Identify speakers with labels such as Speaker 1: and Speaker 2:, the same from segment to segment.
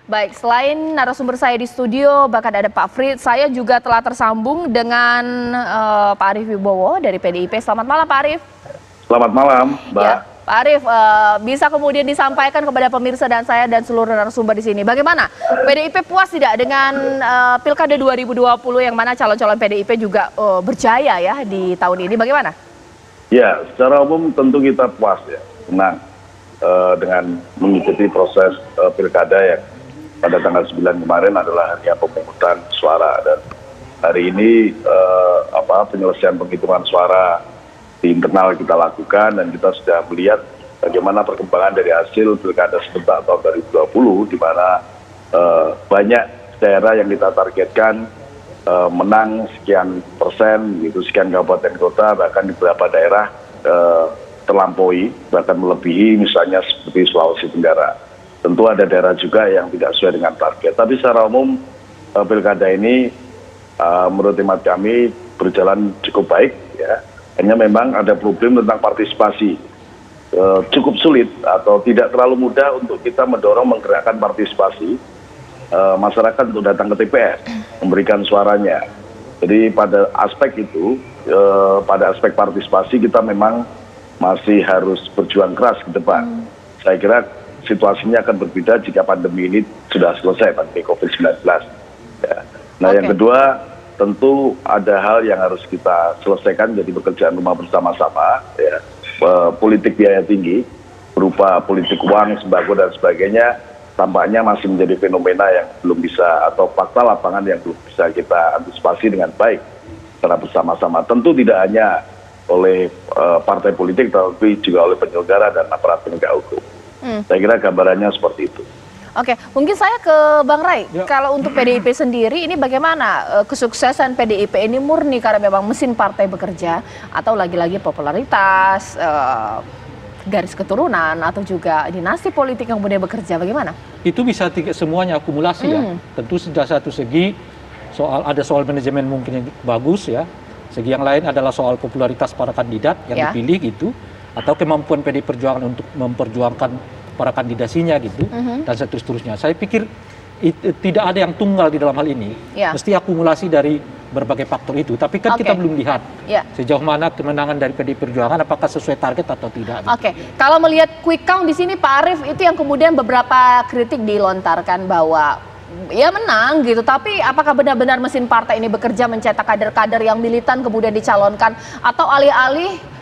Speaker 1: Baik, selain narasumber saya di studio, bahkan ada Pak Frit, saya juga telah tersambung dengan Pak Arief Wibowo dari PDIP. Selamat malam Pak Arief.
Speaker 2: Selamat malam, Mbak.
Speaker 1: Ya, Pak Arief, bisa kemudian disampaikan kepada pemirsa dan saya dan seluruh narasumber di sini. Bagaimana? PDIP puas tidak dengan Pilkada 2020 yang mana calon-calon PDIP juga berjaya ya di tahun ini? Bagaimana?
Speaker 2: Ya, secara umum tentu kita puas ya, senang dengan mengikuti proses Pilkada yang pada tanggal 9 kemarin adalah hanya pemungutan suara, dan hari ini penyelesaian penghitungan suara di internal kita lakukan, dan kita sudah melihat bagaimana perkembangan dari hasil Pilkada serentak tahun 2020 di mana banyak daerah yang kita targetkan menang sekian persen, gitu, sekian kabupaten kota, bahkan di beberapa daerah terlampaui, bahkan melebihi, misalnya seperti Sulawesi Tenggara. Tentu ada daerah juga yang tidak sesuai dengan target. Tapi secara umum Pilkada ini menurut hemat kami berjalan cukup baik. Ya. Hanya memang ada problem tentang partisipasi. Cukup sulit atau tidak terlalu mudah untuk kita mendorong menggerakkan partisipasi masyarakat untuk datang ke TPS, memberikan suaranya. Jadi pada aspek itu, pada aspek partisipasi kita memang masih harus berjuang keras ke depan. Saya kira situasinya akan berbeda jika pandemi ini sudah selesai, pandemi COVID-19. Ya. Nah, yang kedua, tentu ada hal yang harus kita selesaikan, jadi pekerjaan rumah bersama-sama. Ya. Politik biaya tinggi, berupa politik uang, sembako, dan sebagainya, tampaknya masih menjadi fenomena yang belum bisa, atau fakta lapangan yang belum bisa kita antisipasi dengan baik secara bersama-sama. Tentu tidak hanya oleh partai politik, tapi juga oleh penyelenggara dan aparat penegak hukum. Saya kira gambarannya seperti itu.
Speaker 1: Oke, mungkin saya ke Bang Rai. Ya. Kalau untuk PDIP sendiri, ini bagaimana kesuksesan PDIP ini murni karena memang mesin partai bekerja, atau lagi-lagi popularitas, garis keturunan, atau juga dinasti politik yang kemudian bekerja, bagaimana?
Speaker 3: Itu bisa semuanya akumulasi ya. Tentu sudah satu segi ada soal manajemen mungkin yang bagus ya. Segi yang lain adalah soal popularitas para kandidat yang dipilih gitu, atau kemampuan PDI Perjuangan untuk memperjuangkan para kandidasinya gitu, dan seterusnya. Saya pikir tidak ada yang tunggal di dalam hal ini. Mesti akumulasi dari berbagai faktor itu. Tapi kan kita belum lihat sejauh mana kemenangan dari PDI Perjuangan, apakah sesuai target atau tidak.
Speaker 1: Oke, kalau melihat quick count di sini Pak Arief, itu yang kemudian beberapa kritik dilontarkan bahwa ya menang gitu, tapi apakah benar-benar mesin partai ini bekerja mencetak kader-kader yang militan kemudian dicalonkan, atau alih-alih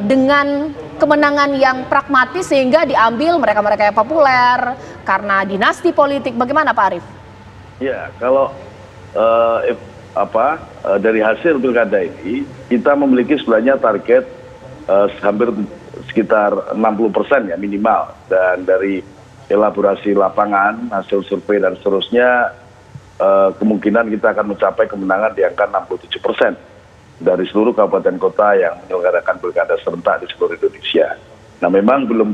Speaker 1: dengan kemenangan yang pragmatis sehingga diambil mereka-mereka yang populer karena dinasti politik? Bagaimana Pak Arief? Ya,
Speaker 2: kalau dari hasil pilkada ini kita memiliki sebenarnya target hampir sekitar 60% ya minimal, dan dari elaborasi lapangan, hasil survei dan seterusnya, kemungkinan kita akan mencapai kemenangan di angka 67% dari seluruh kabupaten kota yang menyelenggarakan pilkada serentak di seluruh Indonesia. Nah, memang belum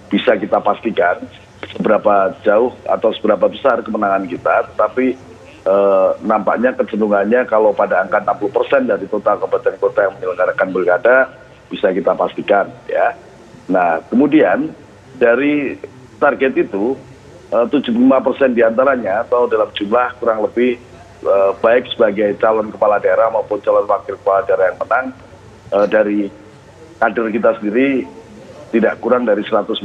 Speaker 2: bisa kita pastikan seberapa jauh atau seberapa besar kemenangan kita, tetapi nampaknya kecenderungannya kalau pada angka 60% dari total kabupaten kota yang menyelenggarakan pilkada bisa kita pastikan ya. Nah, kemudian dari target itu 75% diantaranya atau dalam jumlah kurang lebih baik sebagai calon kepala daerah maupun calon wakil kepala daerah yang menang dari kader kita sendiri tidak kurang dari 145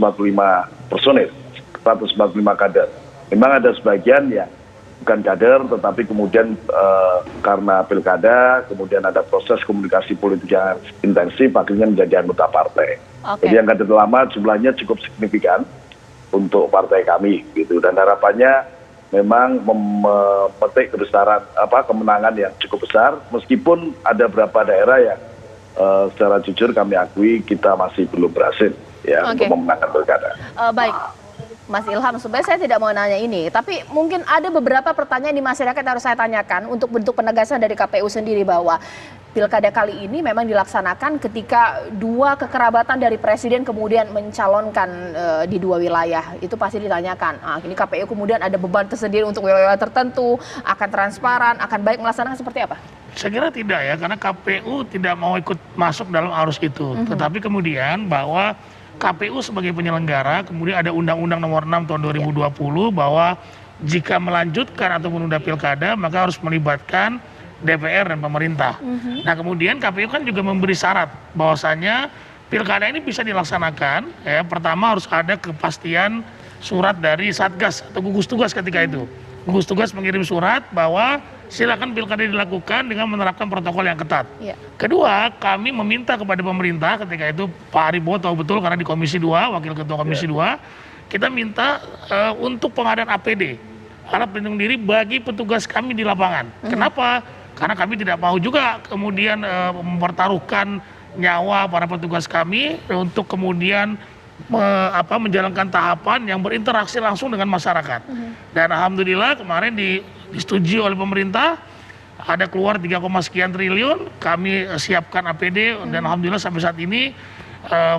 Speaker 2: personil, 145 kader. Memang ada sebagian yang bukan kader, tetapi kemudian karena pilkada, kemudian ada proses komunikasi politik yang intensif, akhirnya menjadi anggota partai. Jadi yang kader lama jumlahnya cukup signifikan untuk partai kami, gitu. Dan harapannya memang memetik kebesaran kemenangan yang cukup besar, meskipun ada beberapa daerah yang secara jujur kami akui kita masih belum berhasil ya untuk memenangkan pilkada.
Speaker 1: Baik, Mas Ilham, sebenarnya saya tidak mau nanya ini, tapi mungkin ada beberapa pertanyaan di masyarakat yang harus saya tanyakan untuk bentuk penegasan dari KPU sendiri bahwa pilkada kali ini memang dilaksanakan ketika dua kekerabatan dari presiden kemudian mencalonkan di dua wilayah. Itu pasti ditanyakan. Ini KPU kemudian ada beban tersendiri untuk wilayah tertentu, akan transparan, akan baik melaksanakan seperti apa?
Speaker 4: Saya kira tidak ya, karena KPU tidak mau ikut masuk dalam arus itu. Tetapi kemudian bahwa KPU sebagai penyelenggara, kemudian ada Undang-Undang Nomor 6 Tahun 2020 bahwa jika melanjutkan atau menunda pilkada maka harus melibatkan DPR dan pemerintah. Nah kemudian KPU kan juga memberi syarat bahwasannya pilkada ini bisa dilaksanakan, ya pertama harus ada kepastian surat dari Satgas atau gugus tugas ketika itu. Gugus tugas mengirim surat bahwa silakan pilkada dilakukan dengan menerapkan protokol yang ketat. Kedua, kami meminta kepada pemerintah ketika itu, Pak Aribo tahu betul karena di Komisi 2, Wakil Ketua Komisi 2, kita minta untuk pengadaan APD, alat pelindung diri bagi petugas kami di lapangan. Kenapa? Karena kami tidak mau juga kemudian mempertaruhkan nyawa para petugas kami untuk kemudian menjalankan tahapan yang berinteraksi langsung dengan masyarakat. Dan alhamdulillah kemarin disetujui oleh pemerintah, ada keluar 3, sekian triliun, kami siapkan APD dan alhamdulillah sampai saat ini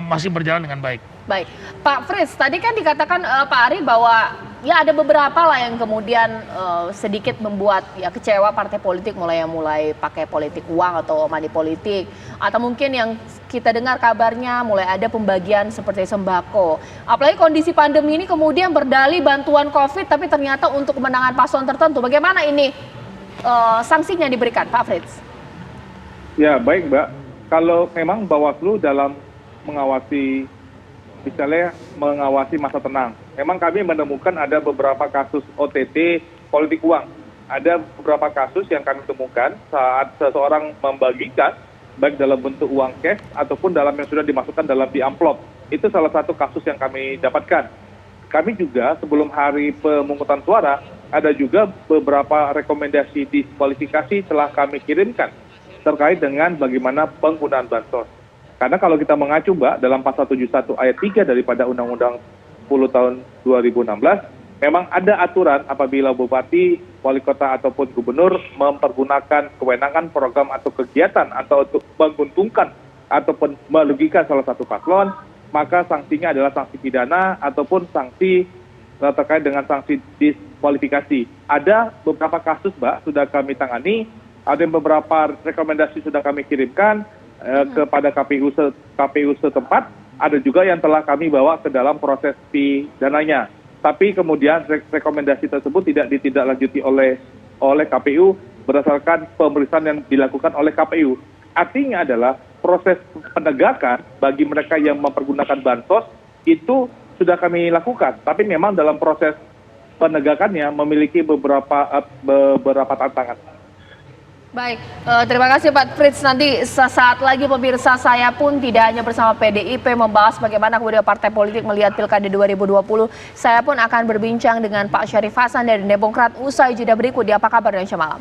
Speaker 4: masih berjalan dengan baik.
Speaker 1: Baik, Pak Frits, tadi kan dikatakan Pak Ari bahwa ya ada beberapa lah yang kemudian sedikit membuat ya kecewa partai politik, mulai pakai politik uang atau money politik, atau mungkin yang kita dengar kabarnya mulai ada pembagian seperti sembako. Apalagi kondisi pandemi ini kemudian berdalih bantuan COVID, tapi ternyata untuk kemenangan paslon tertentu. Bagaimana ini sanksinya diberikan, Pak Frits?
Speaker 5: Ya baik Mbak, kalau memang Bawaslu dalam mengawasi masa tenang. Memang kami menemukan ada beberapa kasus OTT politik uang. Ada beberapa kasus yang kami temukan saat seseorang membagikan baik dalam bentuk uang cash ataupun dalam yang sudah dimasukkan dalam di amplop. Itu salah satu kasus yang kami dapatkan. Kami juga sebelum hari pemungutan suara ada juga beberapa rekomendasi diskualifikasi telah kami kirimkan terkait dengan bagaimana penggunaan bansos. Karena kalau kita mengacu Mbak dalam pasal 71 ayat 3 daripada Undang-Undang 10 tahun 2016, memang ada aturan apabila bupati, wali kota ataupun gubernur mempergunakan kewenangan program atau kegiatan atau untuk menguntungkan ataupun merugikan salah satu paslon, maka sanksinya adalah sanksi pidana ataupun sanksi terkait dengan sanksi diskualifikasi. Ada beberapa kasus Mbak sudah kami tangani, ada beberapa rekomendasi sudah kami kirimkan kepada KPU setempat, ada juga yang telah kami bawa ke dalam proses pidananya. Tapi kemudian rekomendasi tersebut tidak ditindaklanjuti oleh KPU berdasarkan pemeriksaan yang dilakukan oleh KPU. Artinya adalah proses penegakan bagi mereka yang mempergunakan bansos itu sudah kami lakukan. Tapi memang dalam proses penegakannya memiliki beberapa tantangan.
Speaker 1: Baik, terima kasih Pak Frits. Nanti sesaat lagi pemirsa, saya pun tidak hanya bersama PDIP membahas bagaimana kemudian partai politik melihat Pilkada 2020. Saya pun akan berbincang dengan Pak Syarif Hasan dari Demokrat usai jeda berikut di Apa Kabar Indonesia Malam.